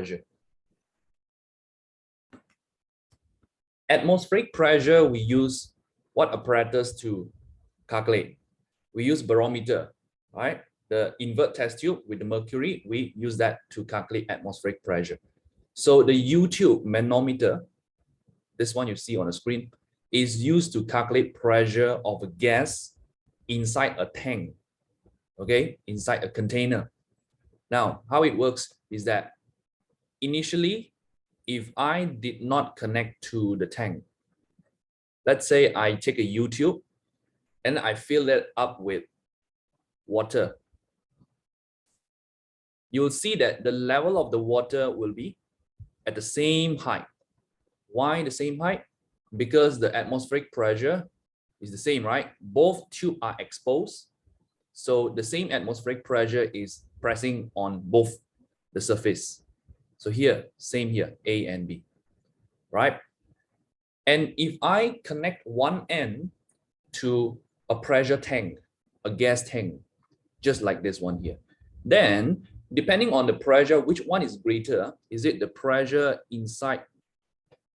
pressure. Atmospheric pressure, we use what apparatus to calculate? We use barometer, right? The invert test tube with the mercury, we use that to calculate atmospheric pressure. So the U-tube manometer, this one you see on the screen, is used to calculate pressure of a gas inside a tank, okay, inside a container. Now, how it works is that initially, if I did not connect to the tank, let's say I take a U-tube and I fill it up with water, you'll see that the level of the water will be at the same height. Why the same height? Because the atmospheric pressure is the same, right? Both tubes are exposed. So the same atmospheric pressure is pressing on both the surface. So here, same here, A and B, right? And if I connect one end to a pressure tank, a gas tank, just like this one here, then depending on the pressure, which one is greater? Is it the pressure inside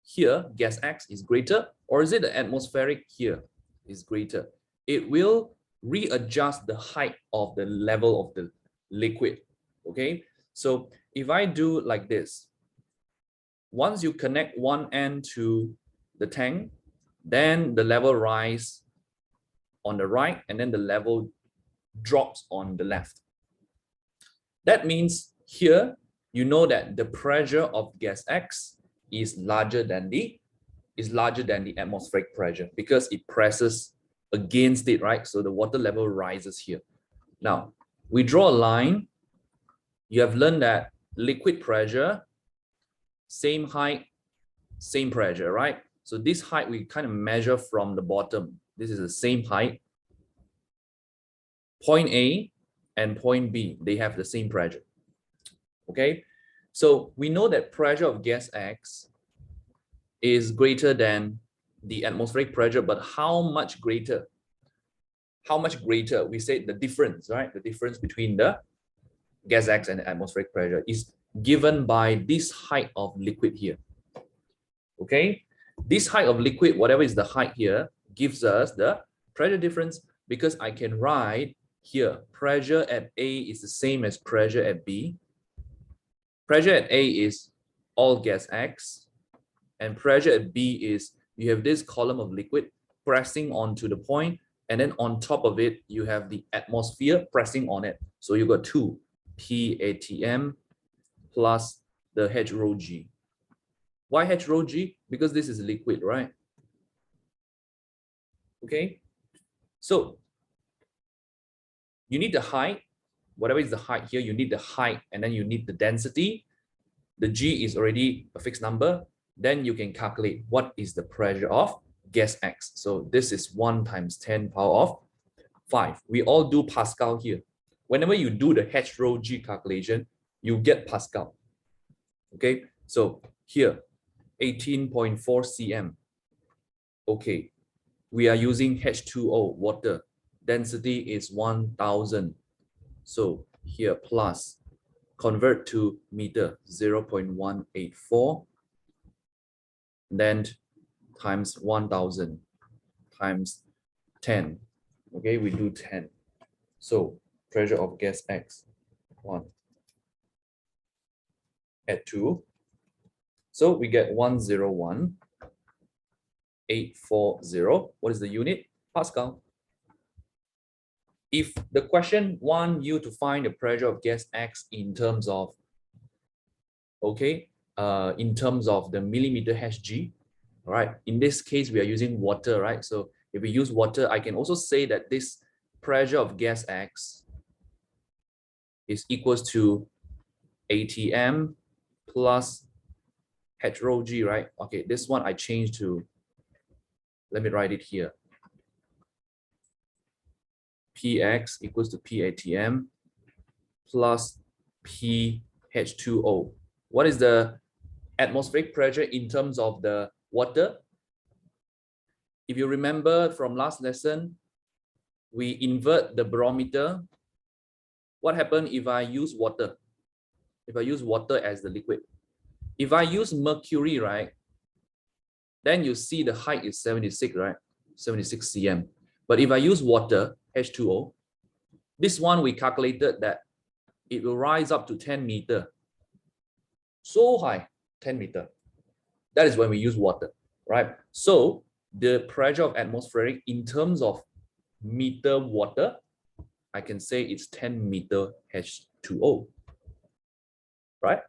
here, gas X is greater, or is it the atmospheric here is greater? It will readjust the height of the level of the liquid, okay? So if I do like this, once you connect one end to the tank, then the level rise on the right, and then the level drops on the left. That means here, you know that the pressure of gas X is larger than the atmospheric pressure because it presses against it, right? So the water level rises here. Now, we draw a line. You have learned that liquid pressure, same height, same pressure, right? So this height we kind of measure from the bottom. This is the same height. Point A and point B, they have the same pressure. Okay, so we know that pressure of gas X is greater than the atmospheric pressure, but how much greater? How much greater? We say the difference, right? The difference between the gas X and the atmospheric pressure is given by this height of liquid here. Okay, this height of liquid, whatever is the height here, gives us the pressure difference because I can write here, pressure at A is the same as pressure at B. Pressure at A is all gas X, and pressure at B is you have this column of liquid pressing onto the point, and then on top of it, you have the atmosphere pressing on it. So you got 2 PATM plus the H rho G. Why H rho G? Because this is liquid, right? Okay, so you need the height, whatever is the height here, you need the height, and then you need the density. The G is already a fixed number. Then you can calculate what is the pressure of gas X. So this is 1 times 10 power of 5. We all do Pascal here. Whenever you do the H rho G calculation, you get Pascal. Okay, so here, 18.4 cm. Okay, we are using H2O, water. Density is 1000. So here plus, convert to meter, 0.184. Then times 1000 times 10. Okay, we do 10. So pressure of gas X, 1. Add 2. So we get 101,840. What is the unit? Pascal. If the question wants you to find the pressure of gas X in terms of, okay, in terms of the millimeter Hg, all right, in this case, we are using water, right? So if we use water, I can also say that this pressure of gas X is equals to ATM plus H rho G, right? Okay, this one I changed to, let me write it here. Px equals to PATM plus PH2O. What is the atmospheric pressure in terms of the water? If you remember from last lesson, we invert the barometer. What happens if I use water? If I use water as the liquid, If I use mercury, right, then you see the height is 76, right? 76 cm. But if I use water, H2O, this one we calculated that it will rise up to 10 meter. So high, 10 meter. That is when we use water, right? So the pressure of atmospheric in terms of meter water, I can say it's 10 meter H2O, right?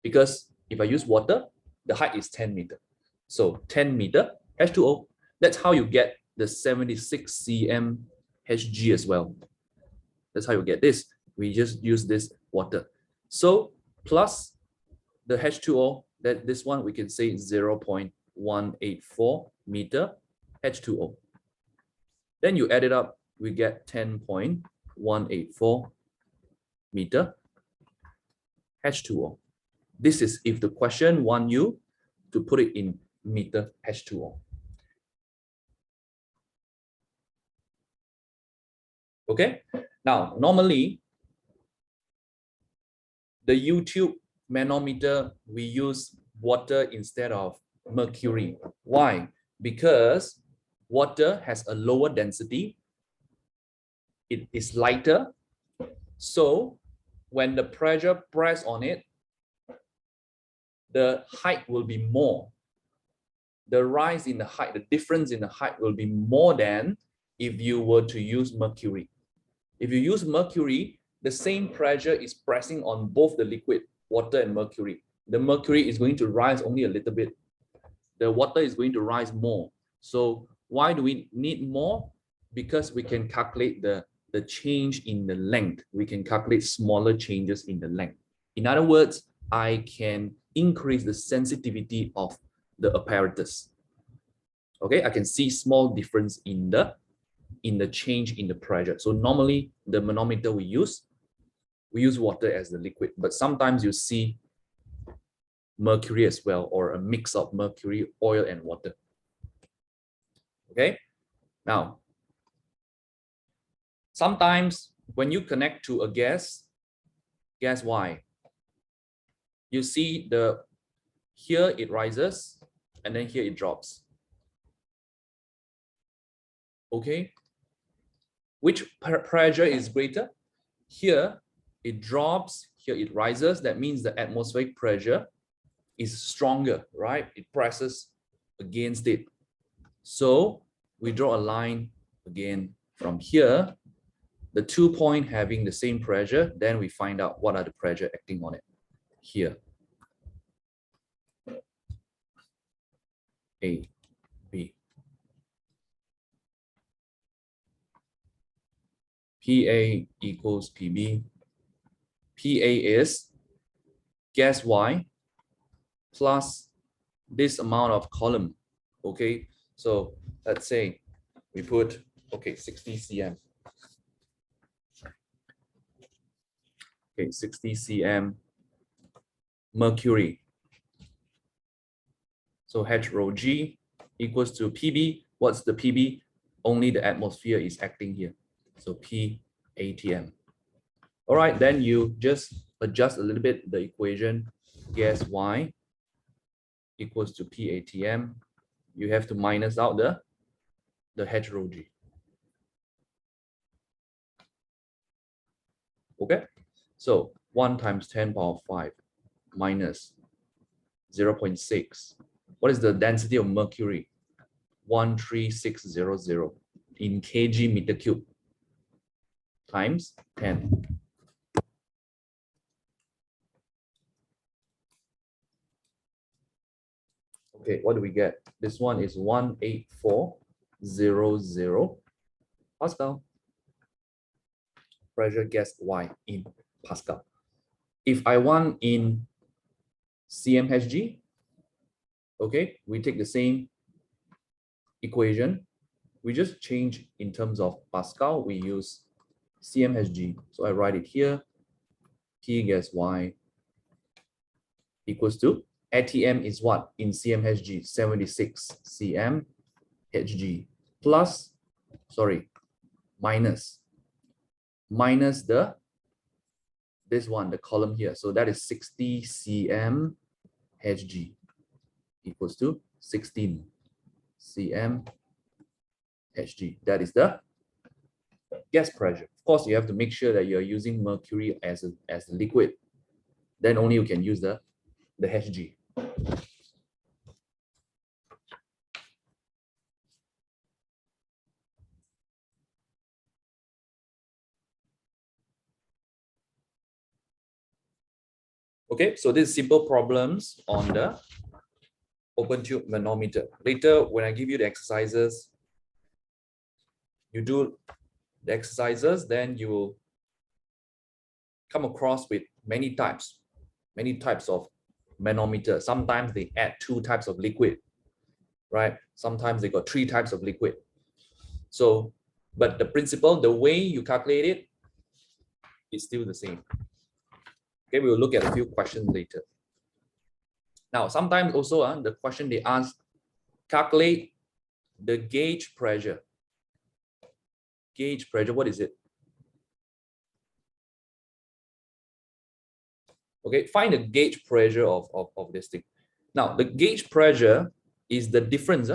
Because if I use water, the height is 10 meter. So 10 meter H2O, that's how you get the 76 cm Hg as well. That's how you get this. We just use this water. So plus the H2O, that this one we can say 0.184 meter H2O. Then you add it up, we get 10.184 meter H2O. This is if the question wants you to put it in meter H2O. Okay, now normally the YouTube manometer, we use water instead of mercury. Why? Because water has a lower density, it is lighter, so when the pressure press on it, the height will be more. The rise in the height, the difference in the height will be more than if you were to use mercury. If you use mercury, the same pressure is pressing on both the liquid, water and mercury. The mercury is going to rise only a little bit. The water is going to rise more. So why do we need more? Because we can calculate the change in the length. We can calculate smaller changes in the length. In other words, I can increase the sensitivity of the apparatus. Okay, I can see small difference in the change in the pressure. So normally the manometer we use water as the liquid, but sometimes you see mercury as well, or a mix of mercury, oil, and water. Okay, now sometimes when you connect to a gas Y, you see here it rises and then here it drops. Okay, which pressure is greater? Here it drops, here it rises. That means the atmospheric pressure is stronger, right? It presses against it. So we draw a line again from here, the 2 points having the same pressure, then we find out what are the pressure acting on it here. A, B. PA equals PB. PA is gas Y plus this amount of column. Okay, so let's say we put 60 cm. Okay, 60 cm mercury. So H rho G equals to PB. What's the PB? Only the atmosphere is acting here. So P ATM. All right, then you just adjust a little bit the equation. Gas Y equals to P ATM. You have to minus out the H rho G. Okay, so 1 times 10 power 5 minus 0.6. What is the density of mercury? 13600 in kg meter cube times 10. Okay, what do we get? This one is 18400 Pascal. Pressure gas Y in Pascal. If I want in cmHg, okay, we take the same equation. We just change in terms of Pascal, we use cmHg. So I write it here, P gas Y equals to, ATM is what? In cmHg, 76 cm Hg plus, minus this one, the column here. So that is 60 cm Hg equals to 16 cm Hg. That is the gas pressure. Of course, you have to make sure that you're using mercury as a liquid. Then only you can use the Hg. Okay, so these simple problems on the open tube manometer. Later, when I give you the exercises, you do the exercises, then you will come across with many types of manometer. Sometimes they add 2 types of liquid, right? Sometimes they got 3 types of liquid. So, but the principle, the way you calculate it is still the same. Okay, we will look at a few questions later. Now, sometimes also the question they ask, calculate the gauge pressure. Gauge pressure, what is it? Okay, find the gauge pressure of this thing. Now, the gauge pressure is the difference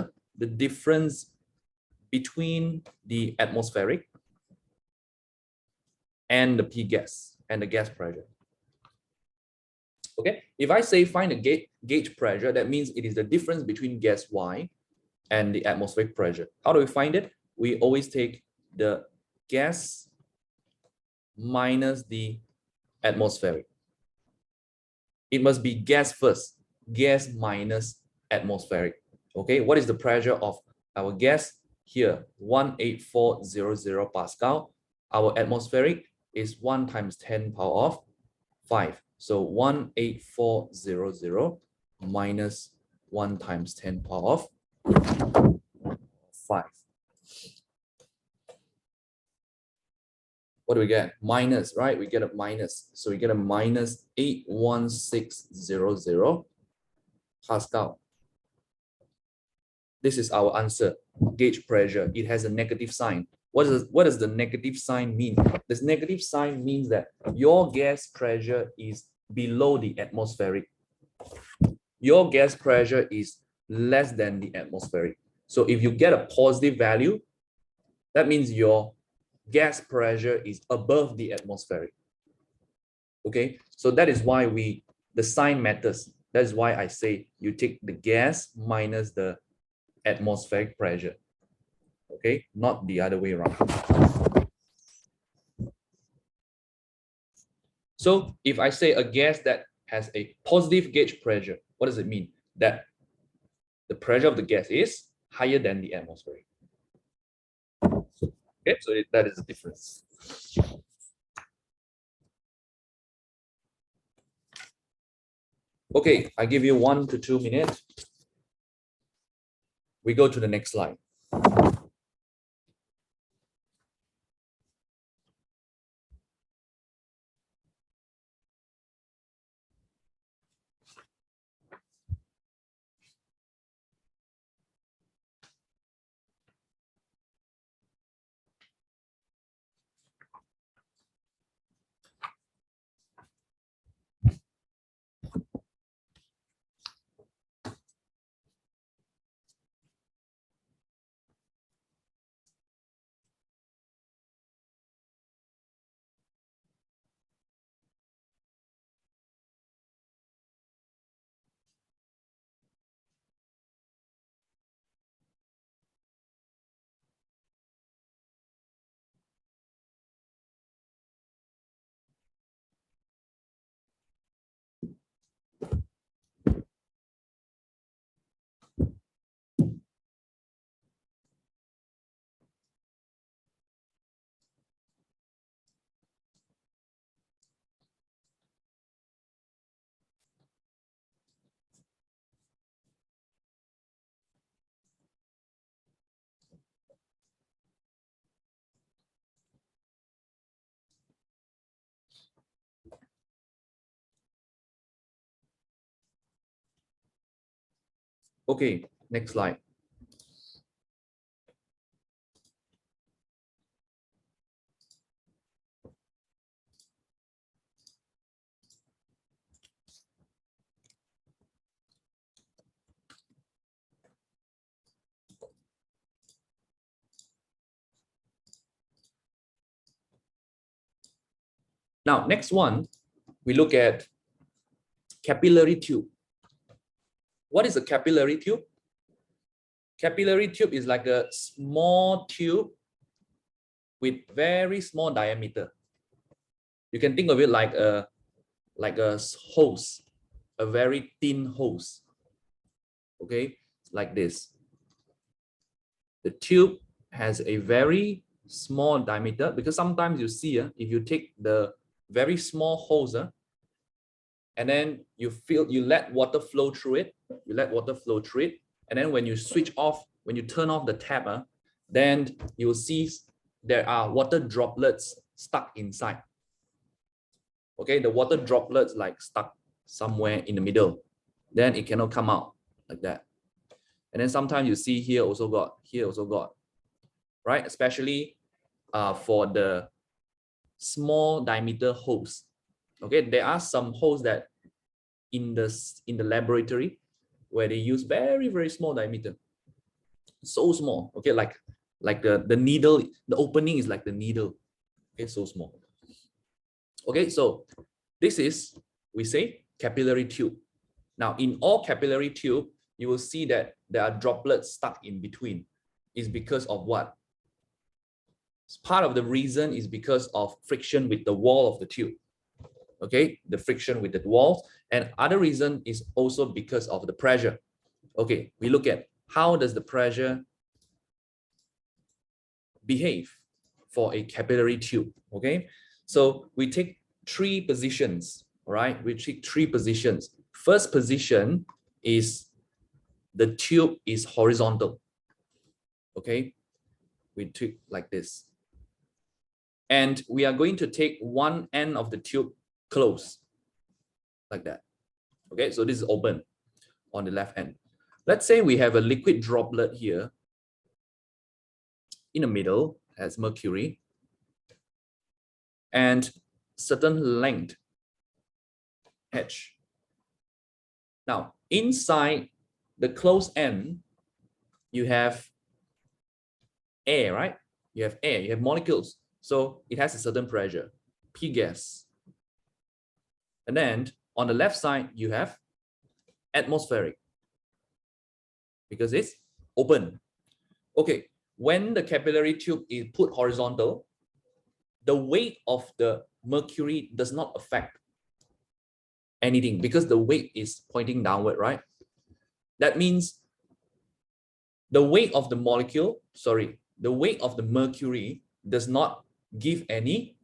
between the atmospheric and the P gas and the gas pressure. Okay, if I say find the gauge pressure, that means it is the difference between gas Y and the atmospheric pressure. How do we find it? We always take the gas minus the atmospheric. It must be gas first, gas minus atmospheric. Okay, what is the pressure of our gas? Here, 18400 Pascal. Our atmospheric is 1 times 10 power of 5. So 18400 minus 1 times 10 power of 5. What do we get? Minus, right? We get a minus. So we get a minus 81600 Pascal. This is our answer. Gauge pressure. It has a negative sign. What does the negative sign mean? This negative sign means that your gas pressure is below the atmospheric. Your gas pressure is less than the atmospheric. So if you get a positive value, that means your gas pressure is above the atmospheric. Okay, so that is why the sign matters. That is why I say you take the gas minus the atmospheric pressure. Okay, not the other way around. So if I say a gas that has a positive gauge pressure, what does it mean? That the pressure of the gas is higher than the atmospheric. Okay, so that is the difference. Okay, I give you 1 to 2 minutes. We go to the next slide. Okay, next slide. Now, next one, we look at capillary tube. What is a capillary tube? Capillary tube is like a small tube with very small diameter. You can think of it like a hose, a very thin hose. Okay, like this. The tube has a very small diameter, because sometimes you see if you take the very small hose and then you let water flow through it, and then when you turn off the tap, then you will see there are water droplets stuck inside. Okay, the water droplets like stuck somewhere in the middle, then it cannot come out like that. And then sometimes you see here also got, right? Especially for the small diameter hose. Okay, there are some hose that in the laboratory where they use very, very small diameter, so small. Okay, like the needle, the opening is like the needle. Okay, so small. Okay, so this is, we say, capillary tube. Now, in all capillary tube, you will see that there are droplets stuck in between. Is because of what? Part of the reason is because of friction with the wall of the tube. Okay, the friction with the walls, and other reason is also because of the pressure. Okay, we look at how does the pressure behave for a capillary tube. Okay, so we take three positions. All right, we take three positions. First position is the tube is horizontal. Okay, we take like this, and we are going to take one end of the tube close like that. Okay, so this is open on the left end. Let's say we have a liquid droplet here in the middle as mercury and certain length h. Now, inside the closed end, you have air, right? You have air, you have molecules. So it has a certain pressure, P gas. And then on the left side, you have atmospheric, because it's open. Okay, when the capillary tube is put horizontal, the weight of the mercury does not affect anything because the weight is pointing downward, right? That means the weight of the molecule, the weight of the mercury does not give any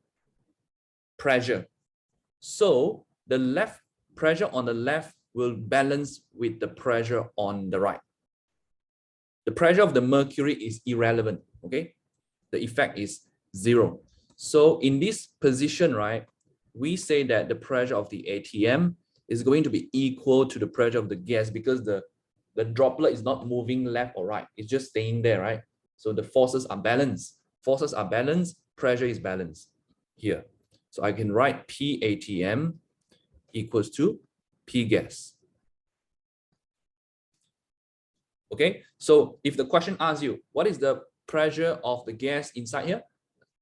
pressure. So the left pressure on the left will balance with the pressure on the right. The pressure of the mercury is irrelevant, okay? The effect is zero. So in this position, right, we say that the pressure of the ATM is going to be equal to the pressure of the gas, because the droplet is not moving left or right. It's just staying there, right? So the forces are balanced. Forces are balanced, pressure is balanced here. So I can write P ATM equals to P gas. Okay, so if the question asks you, what is the pressure of the gas inside here?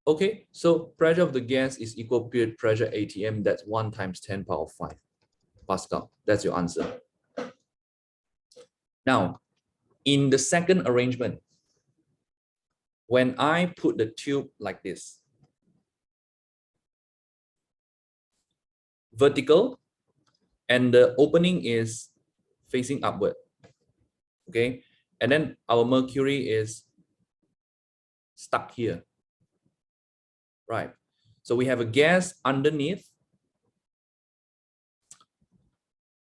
Okay, so pressure of the gas is equal to pressure ATM, that's 1 times 10 power 5 Pascal. That's your answer. Now, in the second arrangement, when I put the tube like this, vertical, and the opening is facing upward, okay, and then our mercury is stuck here, right? So we have a gas underneath,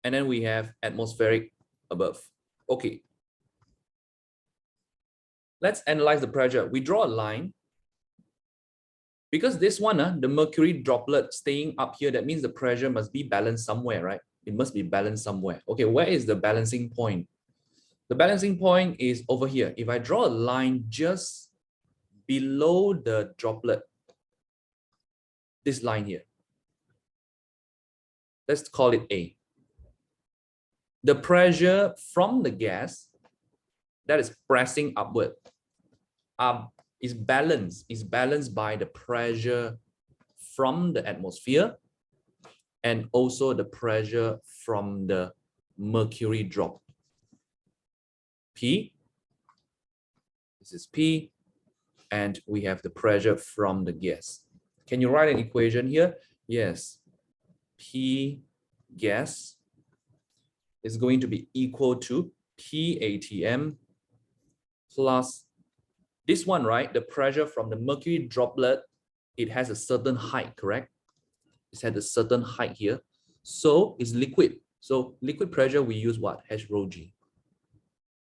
and then we have atmospheric above. Okay, let's analyze the pressure. We draw a line. Because this one, the mercury droplet staying up here, that means the pressure must be balanced somewhere, right? It must be balanced somewhere. Okay, where is the balancing point? The balancing point is over here. If I draw a line just below the droplet, this line here, let's call it A. The pressure from the gas that is pressing upward is balanced by the pressure from the atmosphere and also the pressure from the mercury drop. P, this is P, and we have the pressure from the gas. Can you write an equation here? Yes, P gas is going to be equal to P ATM plus this one, right? The pressure from the mercury droplet, it has a certain height, correct? It's at a certain height here. So it's liquid. So liquid pressure, we use what? H rho G.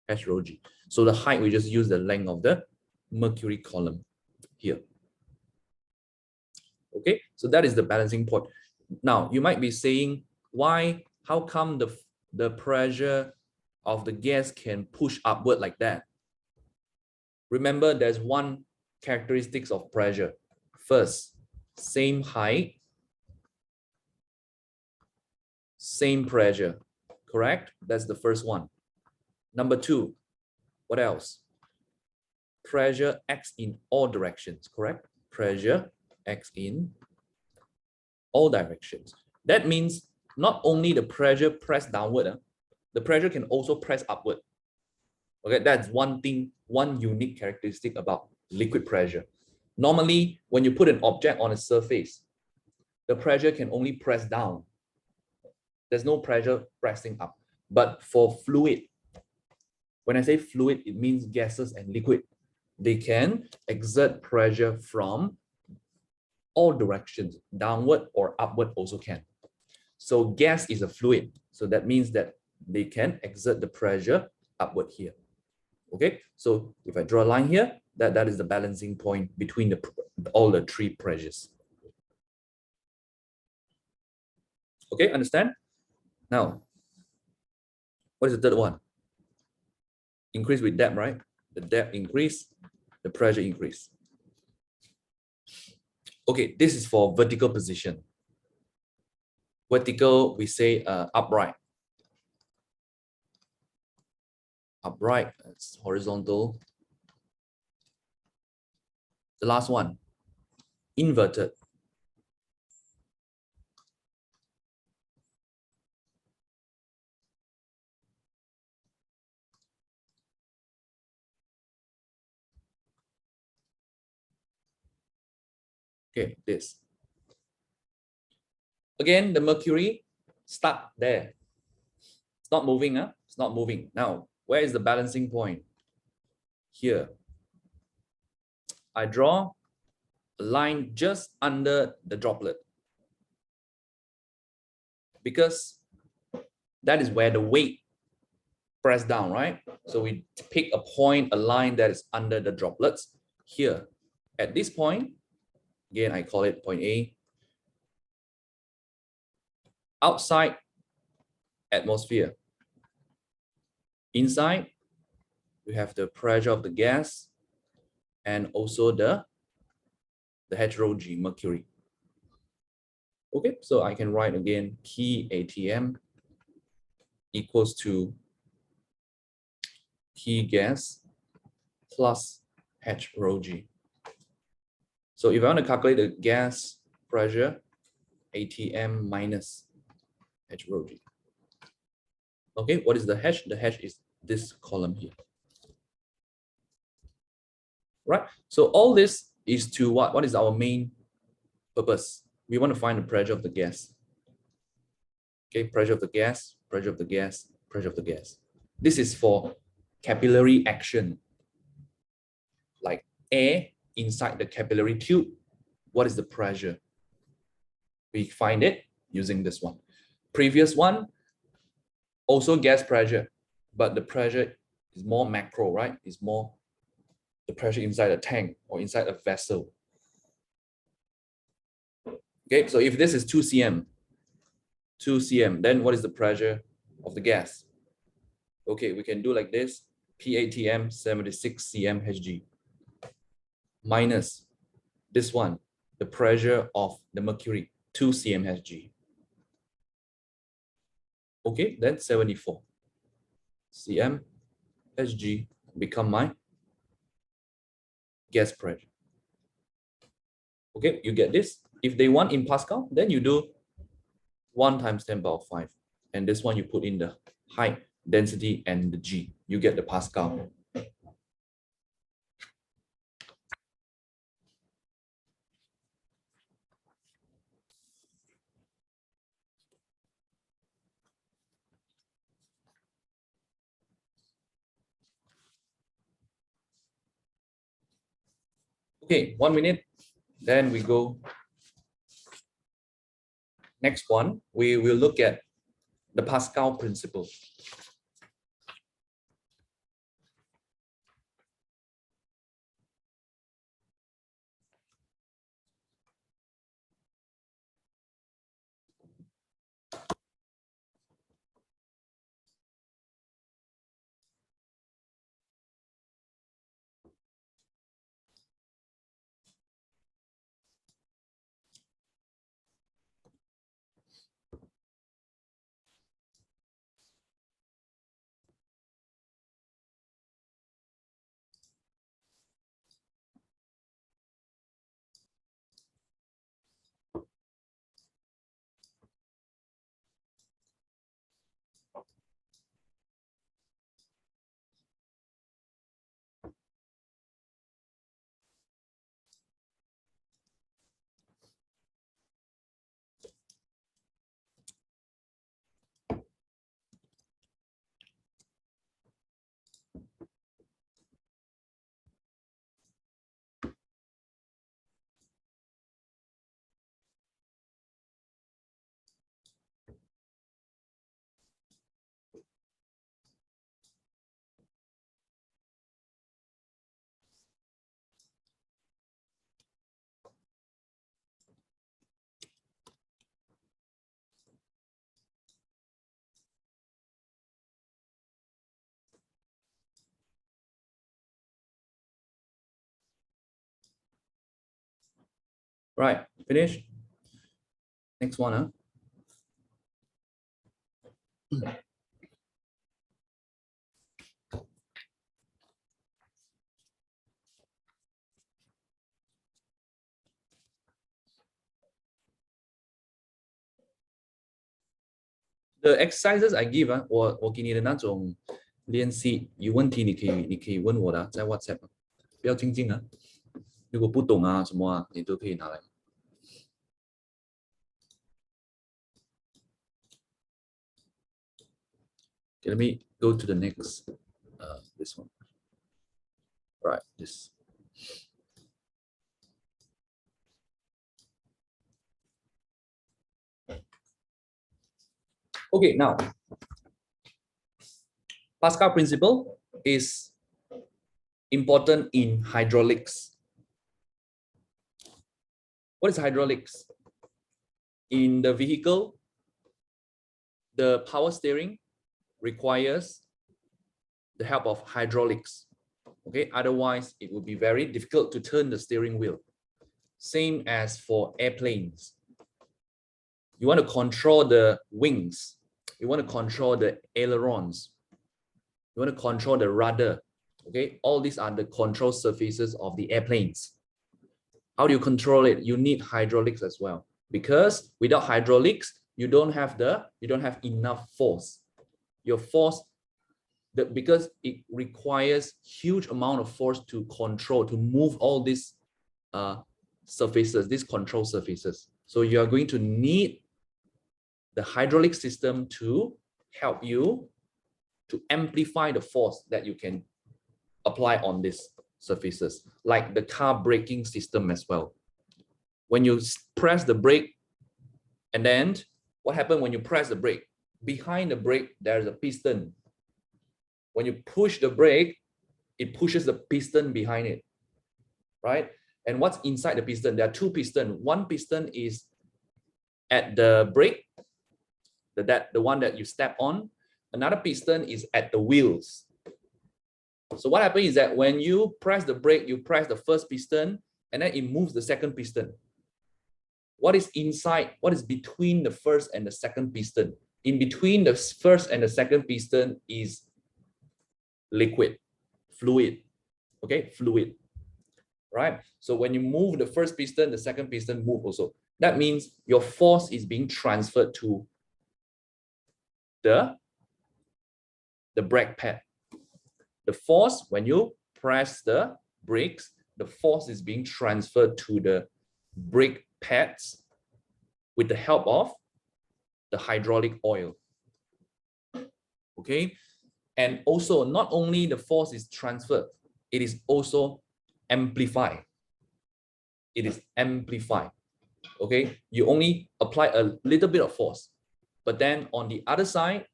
H rho G. So the height, we just use the length of the mercury column here. Okay, so that is the balancing point. Now, you might be saying, why, how come the pressure of the gas can push upward like that? Remember, there's one characteristics of pressure. First, same height, same pressure, correct? That's the first one. Number two, what else? Pressure acts in all directions, correct? Pressure acts in all directions. That means not only the pressure press downward, the pressure can also press upward. Okay, that's one thing, one unique characteristic about liquid pressure. Normally, when you put an object on a surface, the pressure can only press down. There's no pressure pressing up. But for fluid, when I say fluid, it means gases and liquid. They can exert pressure from all directions, downward or upward also can. So gas is a fluid. So that means that they can exert the pressure upward here. Okay, so if I draw a line here, that is the balancing point between all the three pressures. Okay, understand? Now, what is the third one? Increase with depth, right? The depth increase, the pressure increase. Okay, this is for vertical position. Vertical, we say upright. Upright, it's horizontal. The last one, inverted. Okay, this. Again, the mercury stuck there. It's not moving, huh? It's not moving. Now, where is the balancing point? Here. I draw a line just under the droplet. Because that is where the weight press down, right? So we pick a point, a line that is under the droplets. Here, at this point, again, I call it point A. Outside atmosphere. Inside, we have the pressure of the gas and also the H rho G, mercury. Okay, so I can write again P ATM equals to P gas plus H rho G. So if I want to calculate the gas pressure, ATM minus H rho G. Okay, what is the H? The H is this column here. Right, so all this is to what? What is our main purpose? We want to find the pressure of the gas. Okay, pressure of the gas, pressure of the gas, pressure of the gas. This is for capillary action. Like air inside the capillary tube, what is the pressure? We find it using this one. Previous one, also gas pressure, but the pressure is more macro, right? It's more the pressure inside a tank or inside a vessel. Okay, so if this is 2 cm, then what is the pressure of the gas? Okay, we can do like this, PATM 76 cm Hg minus this one, the pressure of the mercury, 2 cm Hg. Okay, then 74 cm Hg become my gas pressure. Okay, you get this? If they want in Pascal, then you do 1 times 10 power 5. And this one you put in the height, density, and the G. You get the Pascal. Okay, 1 minute. Then we go. Next one, we will look at the Pascal principle. Right, finish. Next one, huh? The exercises I give 啊，我给你的那种练习，有问题你可以问我的啊，在 WhatsApp 啊，不要静静啊。如果不懂啊什么啊，你都可以拿来。Okay, let me go to the next, this one. Right, this. Okay, now Pascal principle is important in hydraulics. What is hydraulics? In the vehicle, the power steering requires the help of hydraulics. Okay, otherwise it would be very difficult to turn the steering wheel. Same as for airplanes. You want to control the wings. You want to control the ailerons. You want to control the rudder. Okay, all these are the control surfaces of the airplanes. How do you control it? You need hydraulics as well, because without hydraulics, you don't have enough force. Your force, because it requires huge amount of force to control, to move all these surfaces, these control surfaces. So you are going to need the hydraulic system to help you to amplify the force that you can apply on these surfaces, like the car braking system as well. When you press the brake, and then what happens when you press the brake? Behind the brake, there's a piston. When you push the brake, it pushes the piston behind it, right? And what's inside the piston? There are two pistons. One piston is at the brake, the one that you step on. Another piston is at the wheels. So what happens is that when you press the brake, you press the first piston, and then it moves the second piston. What is inside? What is between the first and the second piston? In between the first and the second piston is liquid, fluid. Okay, fluid. Right? So when you move the first piston, the second piston move also. That means your force is being transferred to the brake pad. The force, when you press the brakes, the force is being transferred to the brake pads with the help of the hydraulic oil. Okay, and also not only the force is transferred, it is also amplified. It is amplified. Okay, you only apply a little bit of force, but then on the other side,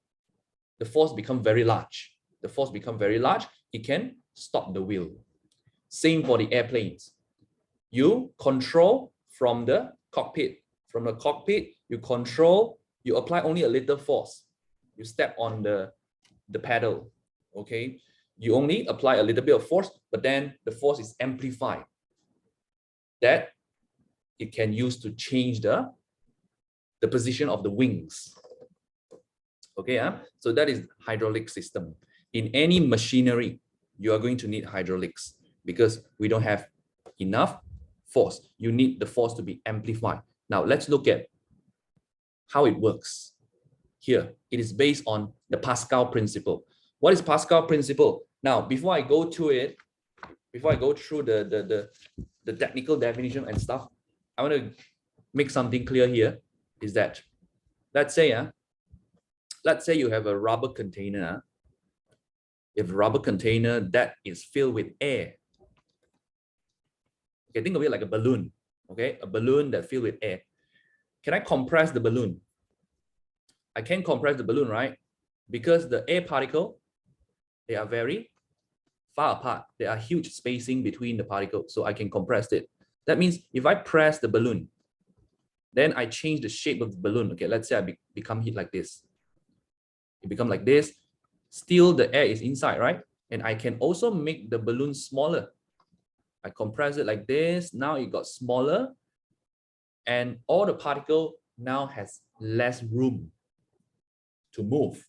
the force becomes very large. The force becomes very large, it can stop the wheel. Same for the airplanes. You control from the cockpit. From the cockpit, you control, you apply only a little force. You step on the pedal, okay? You only apply a little bit of force, but then the force is amplified. That it can use to change the position of the wings. Okay, so that is hydraulic system. In any machinery, you are going to need hydraulics because we don't have enough force. You need the force to be amplified. Now let's look at how it works. Here, it is based on the Pascal principle. What is Pascal principle? Now, before I go to it, before I go through the technical definition and stuff, I want to make something clear here, is that let's say you have a rubber container. You have a rubber container that is filled with air. Okay, think of it like a balloon. Okay, a balloon that filled with air. Can I compress the balloon? I can compress the balloon, right? Because the air particle, they are very far apart. There are huge spacing between the particles, so I can compress it. That means if I press the balloon, then I change the shape of the balloon. Okay, let's say I become heat like this. It becomes like this. Still, the air is inside, right? And I can also make the balloon smaller. I compress it like this. Now it got smaller, and all the particle now has less room to move.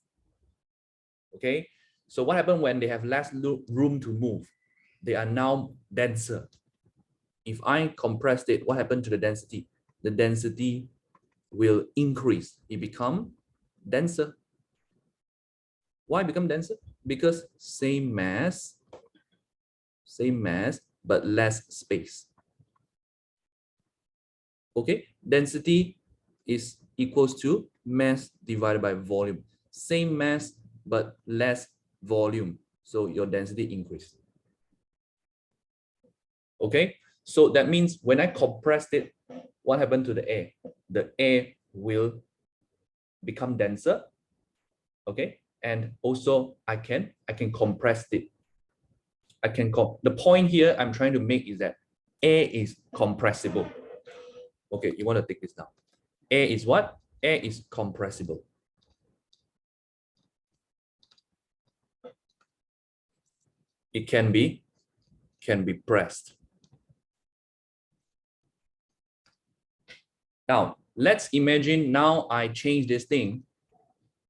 Okay, so what happens when they have less room to move? They are now denser. If I compress it, what happened to the density? The density will increase. It becomes denser. Why become denser? Because same mass, but less space. Okay, density is equals to mass divided by volume. Same mass, but less volume. So your density increase. Okay, so that means when I compressed it, what happened to the air? The air will become denser. Okay, and also I can compress it. The point here I'm trying to make is that air is compressible. Okay, you want to take this down. Air is what? Air is compressible. It can be pressed. Now, let's imagine now I change this thing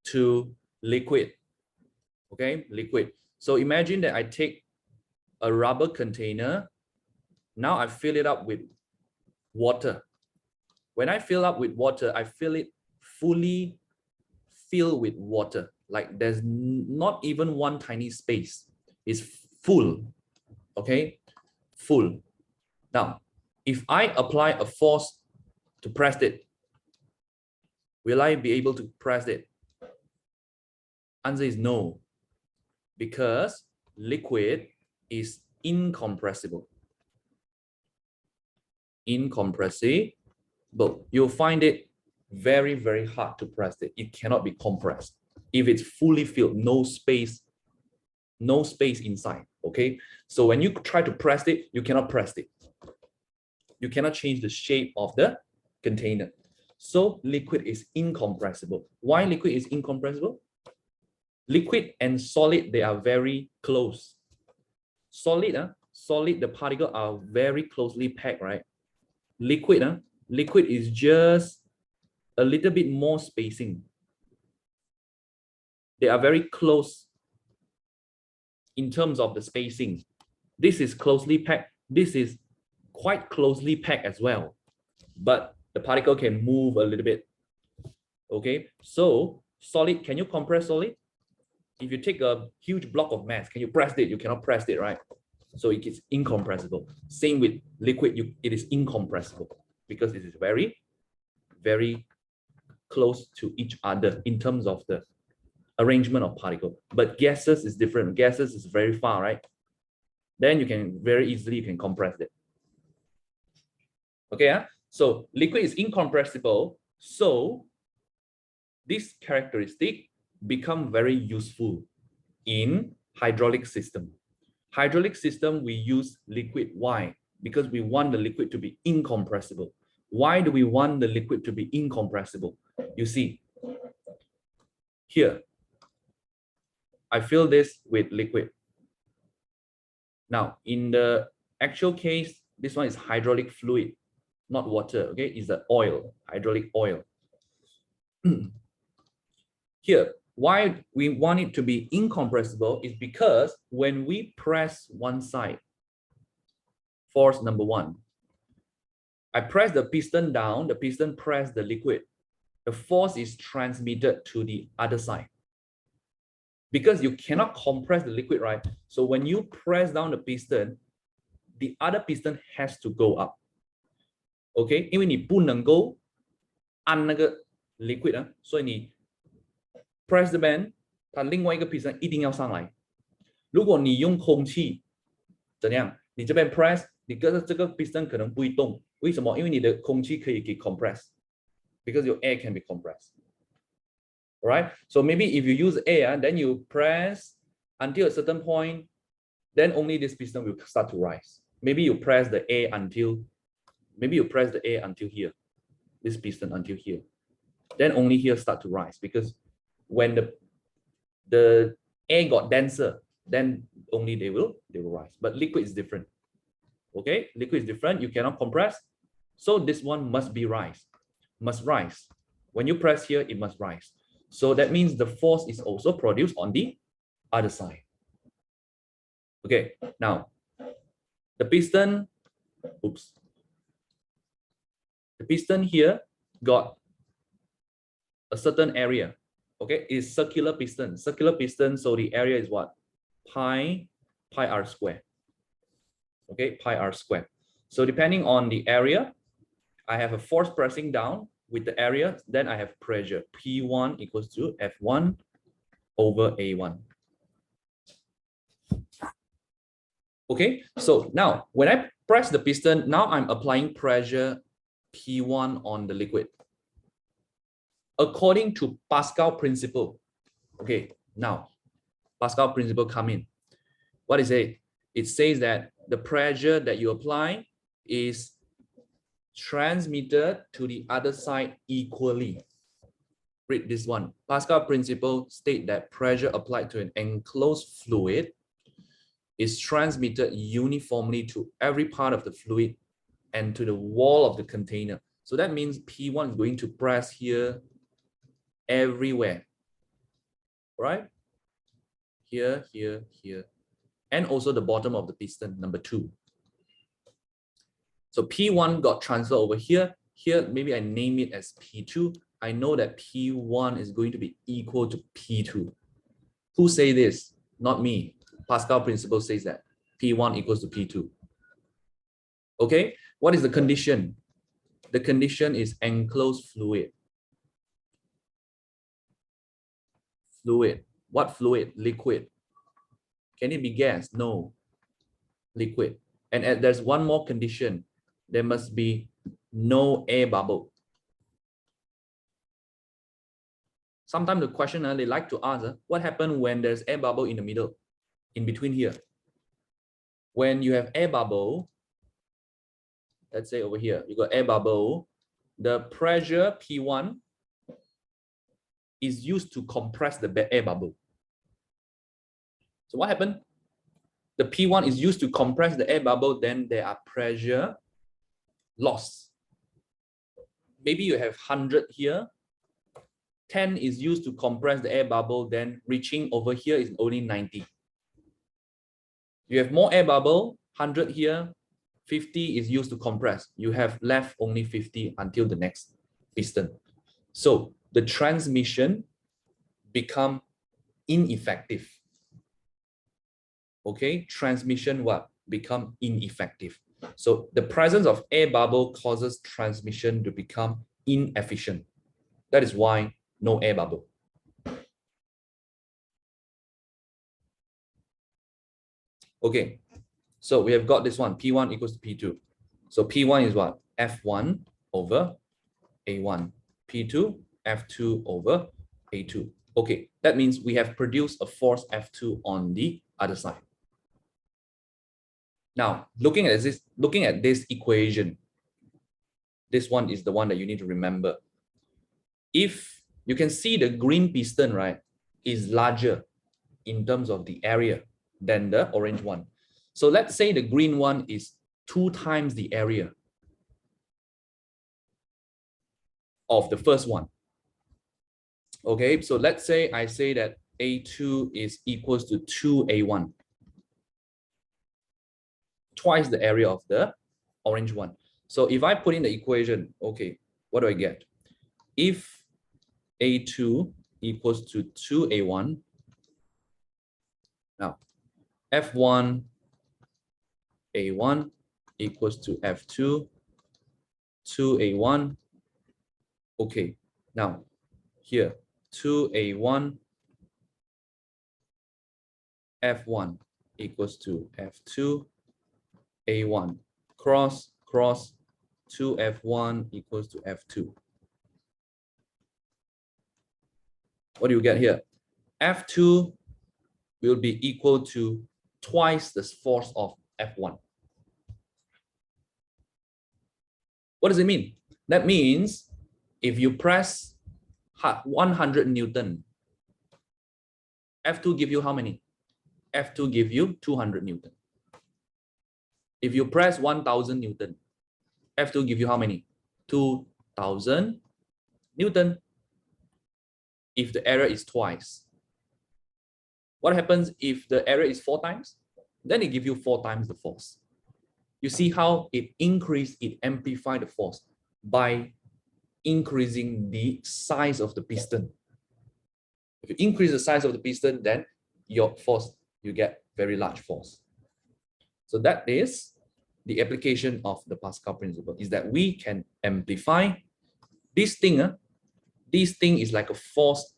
to liquid. Okay, liquid. So imagine that I take a rubber container. Now I fill it up with water. When I fill up with water, I fill it fully filled with water. Like there's not even one tiny space. It's full. Okay, full. Now, if I apply a force to press it, will I be able to press it? Answer is no, because liquid is incompressible. Incompressible. You'll find it very, very hard to press it. It cannot be compressed. If it's fully filled, no space inside. Okay, so when you try to press it, you cannot press it. You cannot change the shape of the container. So liquid is incompressible. Why liquid is incompressible? Liquid and solid, they are very close. Solid, the particles are very closely packed, right? Liquid is just a little bit more spacing. They are very close in terms of the spacing. This is closely packed. This is quite closely packed as well. But the particle can move a little bit. Okay, so solid, can you compress solid? If you take a huge block of mass, can you press it? You cannot press it, right? So it is incompressible. Same with liquid, it is incompressible because it is very, very close to each other in terms of the arrangement of particle. But gases is different. Gases is very far, right? Then you can very easily compress it. Okay, so liquid is incompressible. So this characteristic become very useful in hydraulic system. Hydraulic system, we use liquid. Why? Because we want the liquid to be incompressible. Why do we want the liquid to be incompressible? You see, here, I fill this with liquid. Now, in the actual case, this one is hydraulic fluid, not water, okay? It's the oil, hydraulic oil. Here, why we want it to be incompressible is because when we press one side, force number one, I press the piston down, the piston press the liquid, the force is transmitted to the other side. Because you cannot compress the liquid, right? So when you press down the piston, the other piston has to go up. Okay? 因为你不能够按那个 liquid 啊，所以你 press the band， 它另外一个 piston 一定要上来。如果你用空气，怎样？你这边 press， 你这个 piston 可能不会动。为什么？因为你的空气可以给 compress，because your air can be compressed. Right? So maybe if you use air, then you press until a certain point, then only this piston will start to rise. Maybe you press the air until here, this piston until here. Then only here start to rise, because when the air got denser, then only they will rise. But liquid is different. Okay, liquid is different. You cannot compress. So this one must rise. When you press here, it must rise. So that means the force is also produced on the other side. Okay, now the piston, the piston here got a certain area. Okay, it's circular piston. So the area is what? Pi r square. Okay, pi r square. So depending on the area, I have a force pressing down with the area, then I have pressure. P1 equals to F1 over A1. Okay, so now when I press the piston, now I'm applying pressure P1 on the liquid. According to Pascal principle, okay, now Pascal principle come in. What is it? It says that the pressure that you apply is transmitted to the other side equally. Read this one. Pascal principle state that pressure applied to an enclosed fluid is transmitted uniformly to every part of the fluid and to the wall of the container. So that means P1 is going to press here everywhere, right? Here, here, here, and also the bottom of the piston, number 2. So P1 got transferred over here. Here, maybe I name it as P2. I know that P1 is going to be equal to P2. Who say this? Not me. Pascal principle says that P1 equals to P2. Okay, what is the condition? The condition is enclosed fluid. Fluid. What fluid? Liquid. Can it be gas? No. Liquid. And there's one more condition. There must be no air bubble. Sometimes the question they like to ask, what happens when there's air bubble in the middle, in between here? When you have air bubble, let's say over here, you got air bubble, the pressure P1 is used to compress the air bubble. So what happened? The P1 is used to compress the air bubble, then there are pressure loss. Maybe you have 100 here, 10 is used to compress the air bubble, then reaching over here is only 90. You have more air bubble, 100 here, 50 is used to compress. You have left only 50 until the next piston. So the transmission become ineffective. Okay, transmission what? Become ineffective. So the presence of air bubble causes transmission to become inefficient. That is why no air bubble. Okay, so we have got this one, P1 equals to P2. So P1 is what? F1 over A1. P2, F2 over A2. Okay, that means we have produced a force F2 on the other side. Now, looking at this equation, this one is the one that you need to remember. If you can see the green piston, right, is larger in terms of the area than the orange one. So let's say the green one is 2 times the area of the first one. Okay, so let's say I say that A2 is equals to 2A1. Twice the area of the orange one. So if I put in the equation, okay, what do I get? If A2 equals to 2A1, now F1 A1 equals to F2 2A1. Okay, now here 2A1 F1 equals to F2 A1 cross 2F1 equals to F2. What do you get here? F2 will be equal to twice the force of F1. What does it mean? That means if you press 100 Newton, F2 give you how many? F2 give you 200 Newton. If you press 1000 Newton, F2 give you how many? 2000 Newton. If the error is twice. What happens if the error is 4 times? Then it gives you 4 times the force. You see how it amplifies the force by increasing the size of the piston. If you increase the size of the piston, then your force, you get very large force. So that is the application of the Pascal principle, is that we can amplify this thing. This thing is like a force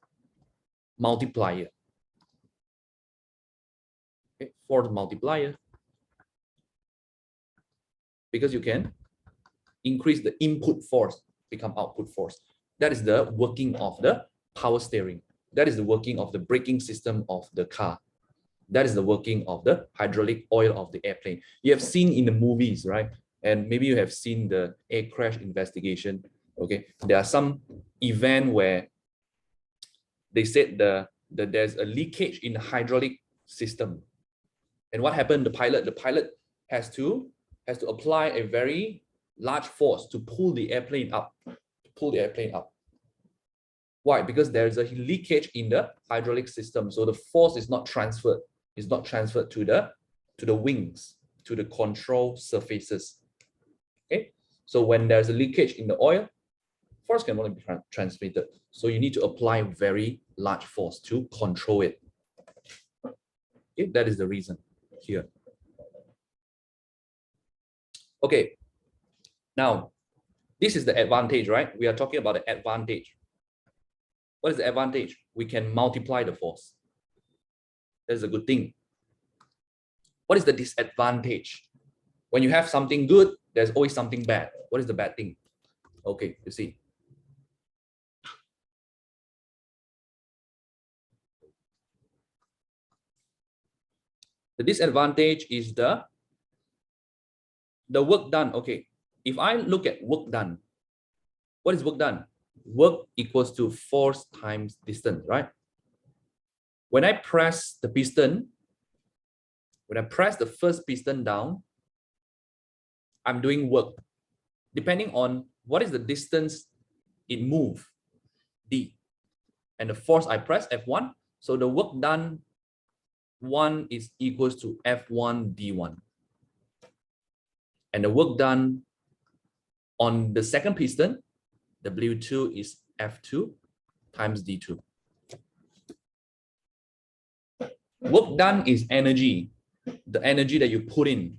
multiplier. Okay, force multiplier. Because you can increase the input force, become output force. That is the working of the power steering. That is the working of the braking system of the car. That is the working of the hydraulic oil of the airplane. You have seen in the movies, right? And maybe you have seen the air crash investigation. Okay, there are some event where they said there's a leakage in the hydraulic system. And what happened? The pilot has to apply a very large force to pull the airplane up. Why? Because there's a leakage in the hydraulic system. So the force is not transferred. It's not transferred to the wings, to the control surfaces. Okay. So when there's a leakage in the oil, force can only be transmitted. So you need to apply very large force to control it. Okay, that is the reason here. Okay. Now, this is the advantage, right? We are talking about the advantage. What is the advantage? We can multiply the force. That's a good thing. What is the disadvantage? When you have something good, there's always something bad. What is the bad thing? Okay, you see. The disadvantage is the work done. Okay, if I look at work done, what is work done? Work equals to force times distance, right? When I press the piston, when I press the first piston down, I'm doing work. Depending on what is the distance it moves, D. And the force I press, F1. So the work done 1 is equals to F1 D1. And the work done on the second piston, W2 is F2 times D2. Work done is energy, the energy that you put in.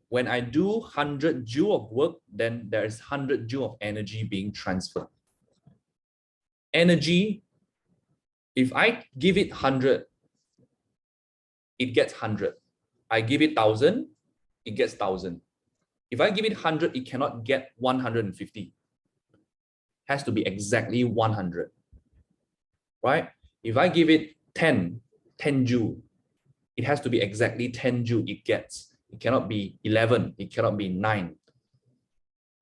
When I do 100 joule of work, then there is 100 joule of energy being transferred. Energy, if I give it 100, it gets 100. I give it 1,000, it gets 1,000. If I give it 100, it cannot get 150. Has to be exactly 100, right? If I give it 10 joule, it has to be exactly 10 joule it gets. It cannot be 11, it cannot be 9,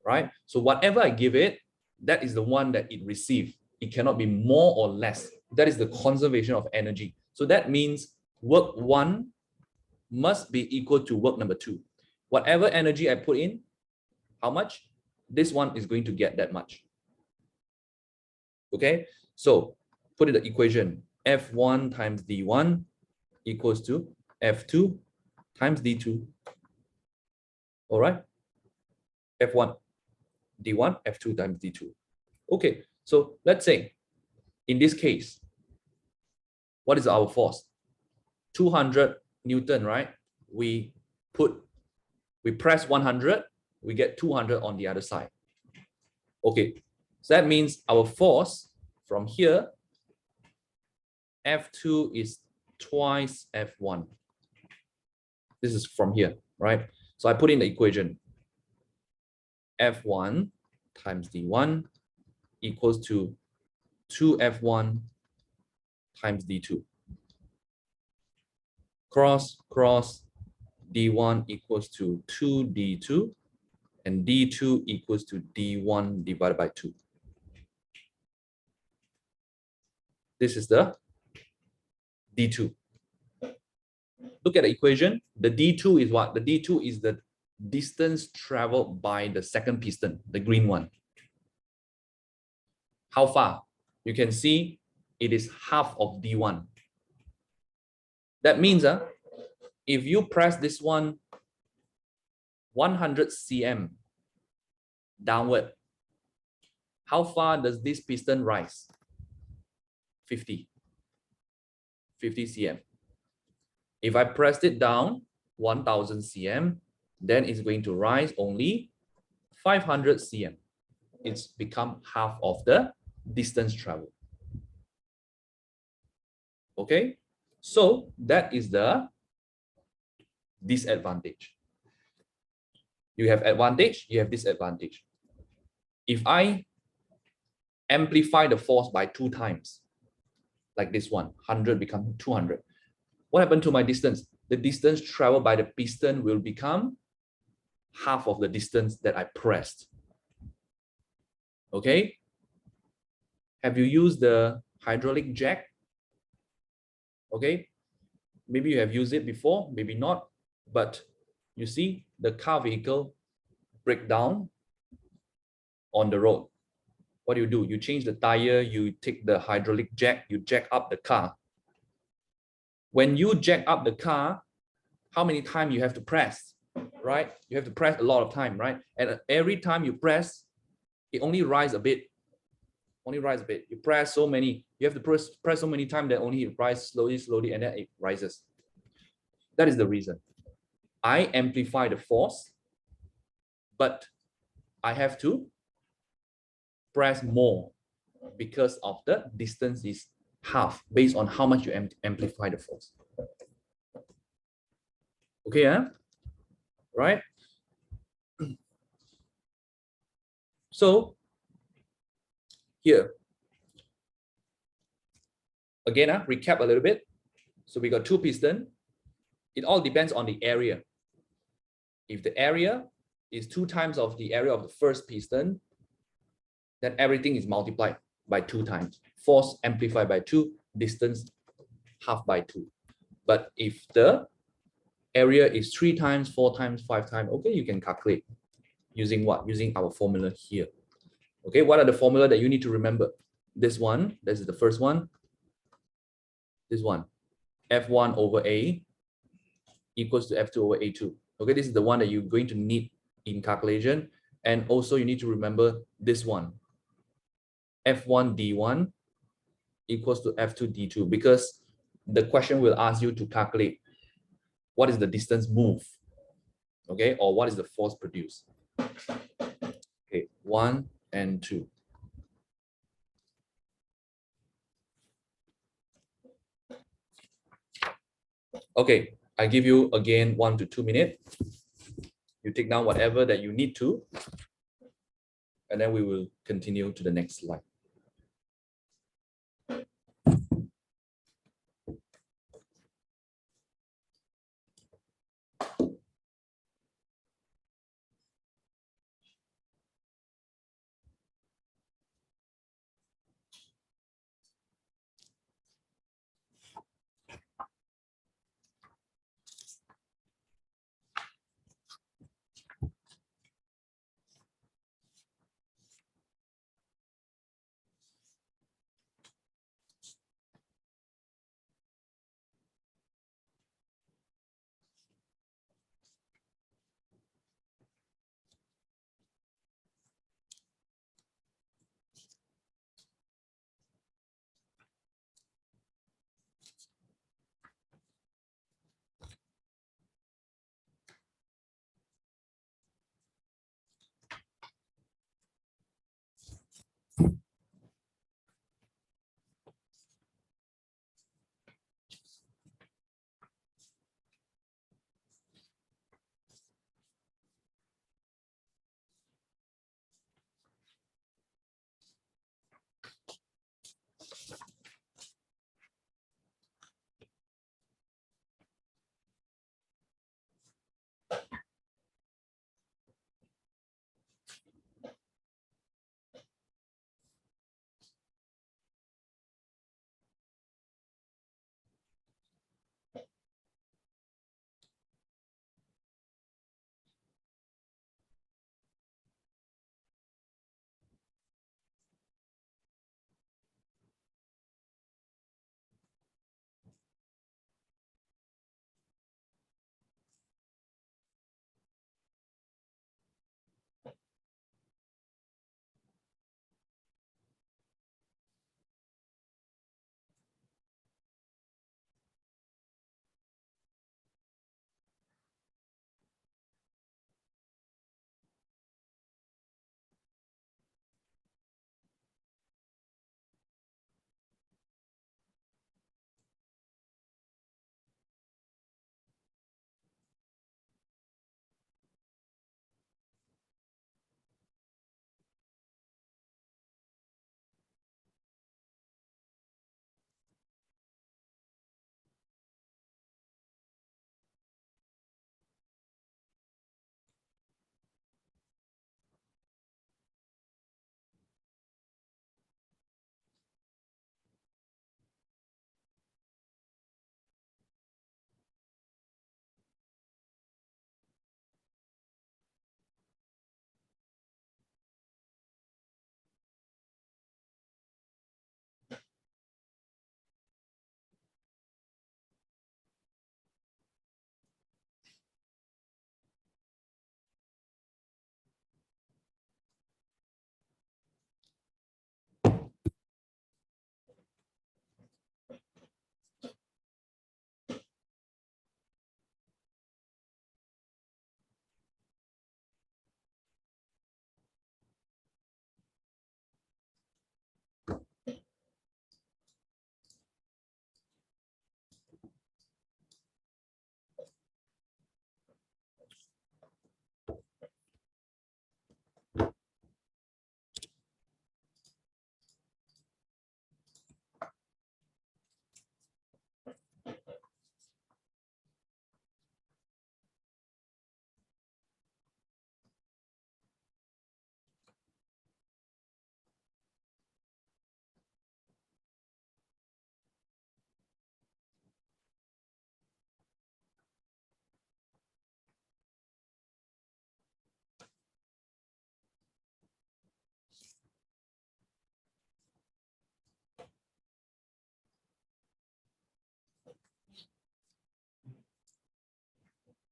right? So whatever I give it, that is the one that it receives. It cannot be more or less. That is the conservation of energy. So that means work 1 must be equal to work number 2. Whatever energy I put in, how much? This one is going to get that much. Okay, so put in the equation, F1 times D1 equals to F2 times D2. All right, F1, D1, F2 times D2. Okay, so let's say in this case, what is our force? 200 Newton, right? We press 100, we get 200 on the other side. Okay, so that means our force from here, F2 is twice F1. This is from here, right? So I put in the equation, F1 times D1 equals to 2F1 times D2. Cross, D1 equals to 2D2, and D2 equals to D1 divided by 2. This is the D2. Look at the equation. The D2 is what? The D2 is the distance traveled by the second piston, the green one. How far? You can see it is half of D1. That means if you press this one 100 cm downward, how far does this piston rise? 50 cm. If I pressed it down 1000 cm, then it's going to rise only 500 cm. It's become half of the distance traveled. Okay, so that is the disadvantage. You have advantage, you have disadvantage. If I amplify the force by 2 times, like this one, 100 become 200. What happened to my distance? The distance traveled by the piston will become half of the distance that I pressed. Okay? Have you used the hydraulic jack? Okay? Maybe you have used it before, maybe not, but you see the car vehicle break down on the road. What do? You change the tire, you take the hydraulic jack, you jack up the car. When you jack up the car, how many times you have to press, right? You have to press a lot of time, right? And every time you press, it only rises a bit. Only rise a bit. You press so many, you have to press so many times that only it rises slowly, and then it rises. That is the reason. I amplify the force, but I have to press more because of the distance is half based on how much you amplify the force. Okay, right? So here, again, recap a little bit. So we got 2 pistons. It all depends on the area. If the area is 2 times of the area of the first piston, then everything is multiplied by 2 times. Force amplified by 2, distance half by 2. But if the area is 3 times, 4 times, 5 times, okay, you can calculate using what? Using our formula here. Okay, what are the formula that you need to remember? This one, this is the first one. This one, F1 over A equals to F2 over A2. Okay, this is the one that you're going to need in calculation. And also you need to remember this one, F1 D1 equals to F2 D2, because the question will ask you to calculate what is the distance moved, okay, or what is the force produced. Okay, 1 and 2. Okay, I give you again 1 to 2 minutes. You take down whatever that you need to, and then we will continue to the next slide.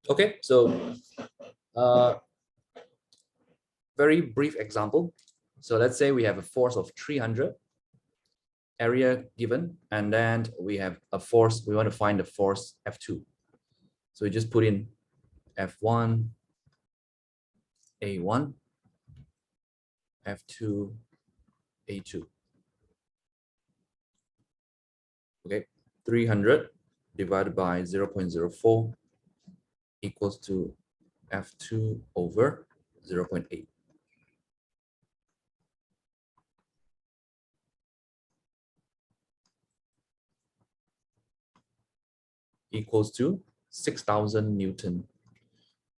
Okay, so very brief example. So let's say we have a force of 300, area given, and then we have a force, we want to find the force F2. So we just put in F1, A1, F2, A2. Okay, 300 divided by 0.04 equals to F2 over 0.8. Equals to 6,000 Newton.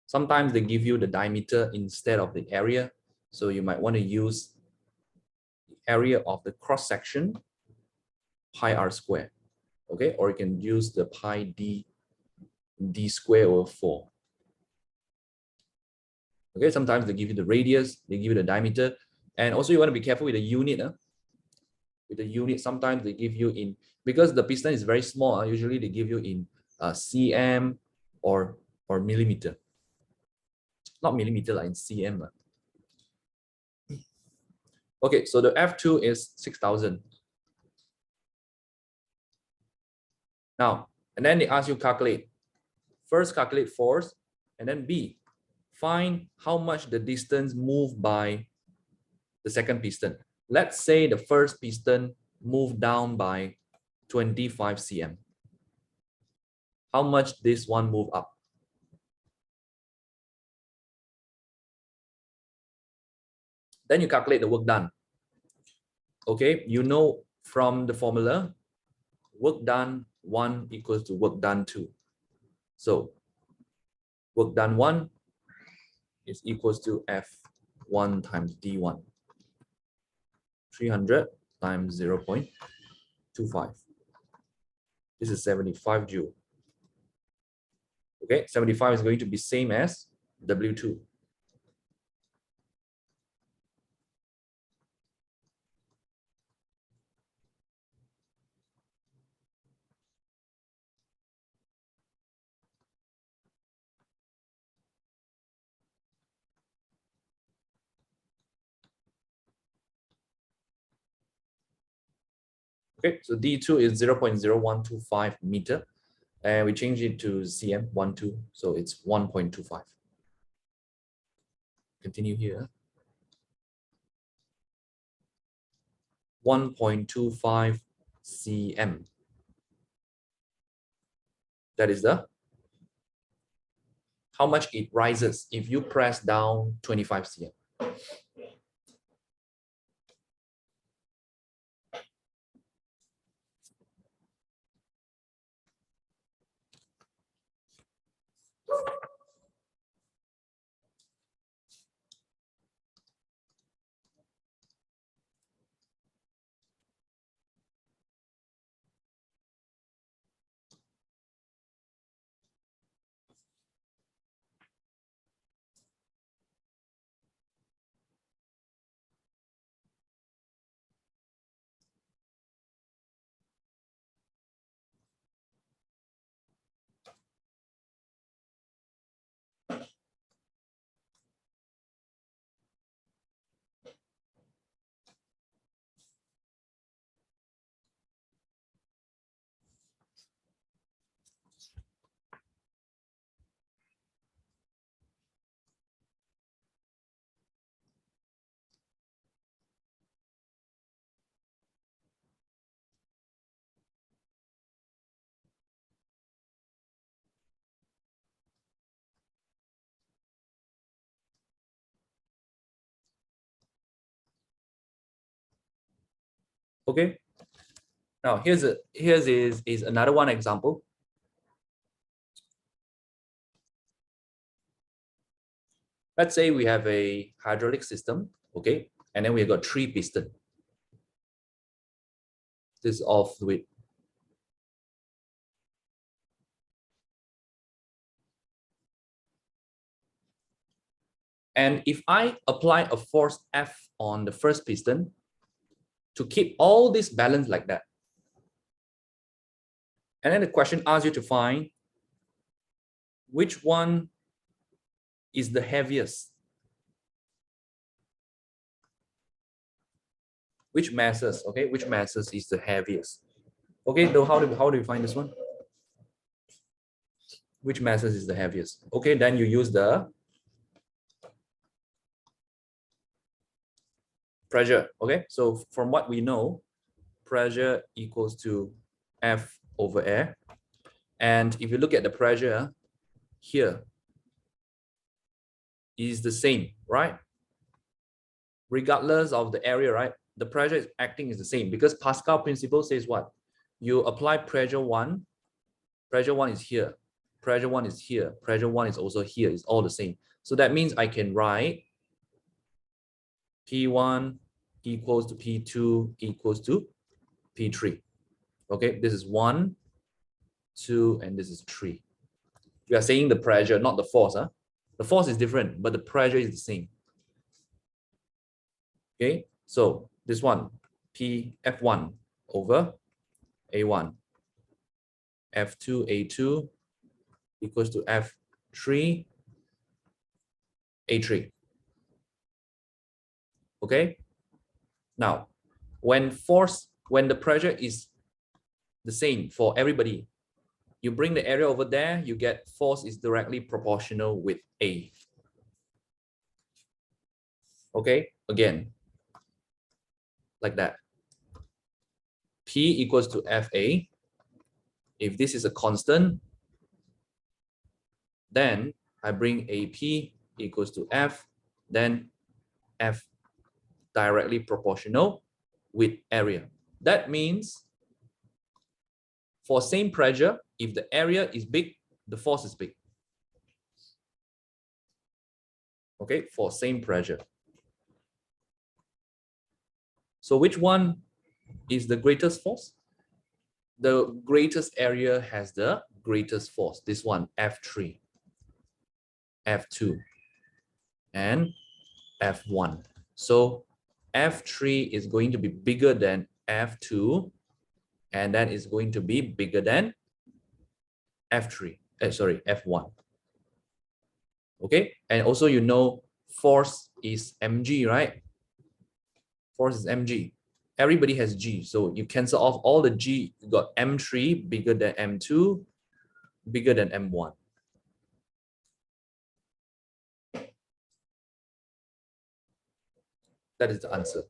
Sometimes they give you the diameter instead of the area. So you might want to use the area of the cross section, pi r square. Okay, or you can use the pi d square over 4. Okay, sometimes they give you the radius, they give you the diameter, and also you want to be careful with the unit. With the unit, sometimes they give you in, because the piston is very small, usually they give you in cm or millimeter. Not millimeter, like in cm. Okay, so the F2 is 6,000. Now, and then they ask you calculate. First, calculate force, and then B, find how much the distance moved by the second piston. Let's say the first piston moved down by 25 cm. How much this one move up? Then you calculate the work done. Okay, you know from the formula, work done 1 equals to work done 2. So work done 1 is equals to F1 times D1. 300 times 0.25. This is 75 joule. Okay, 75 is going to be same as W2. Okay, so D2 is 0.0125 meter, and we change it to cm, 12, so it's 1.25. Continue here. 1.25 cm. That is the how much it rises if you press down 25 cm. Okay. Now here's another one example. Let's say we have a hydraulic system, okay, and then we've got 3 pistons. This is all fluid. And if I apply a force F on the first piston to keep all this balance like that, and then the question asks you to find which one is the heaviest. Which masses, okay, which masses is the heaviest? Okay, so how do you find this one? Which masses is the heaviest? Okay, then you use the pressure. Okay, so from what we know, pressure equals to F over air. And if you look at the pressure here, is the same, right? Regardless of the area, right? The pressure is acting is the same, because Pascal principle says what? You apply pressure one is here, pressure one is here, pressure one is also here, it's all the same. So that means I can write P1 equals to P2 equals to P3. Okay, this is 1, 2, and this is 3. We are saying the pressure, not the force. Huh? The force is different, but the pressure is the same. Okay, so this one, F1 over A1, F2, A2 equals to F3, A3. Okay, now when the pressure is the same for everybody, you bring the area over there, you get force is directly proportional with A. Okay, again, like that. P equals to FA. If this is a constant, then I bring AP equals to F, then F directly proportional with area. That means for same pressure, if the area is big, the force is big. Okay, for same pressure. So which one is the greatest force? The greatest area has the greatest force. This one, F3, F2, and F1. So F3 is going to be bigger than F2, and that is going to be bigger than F3. Sorry, F1. Okay, and also you know force is mg, right? Force is mg. Everybody has g, so you cancel off all the g. You got m3 bigger than m2, bigger than m1. That is the answer.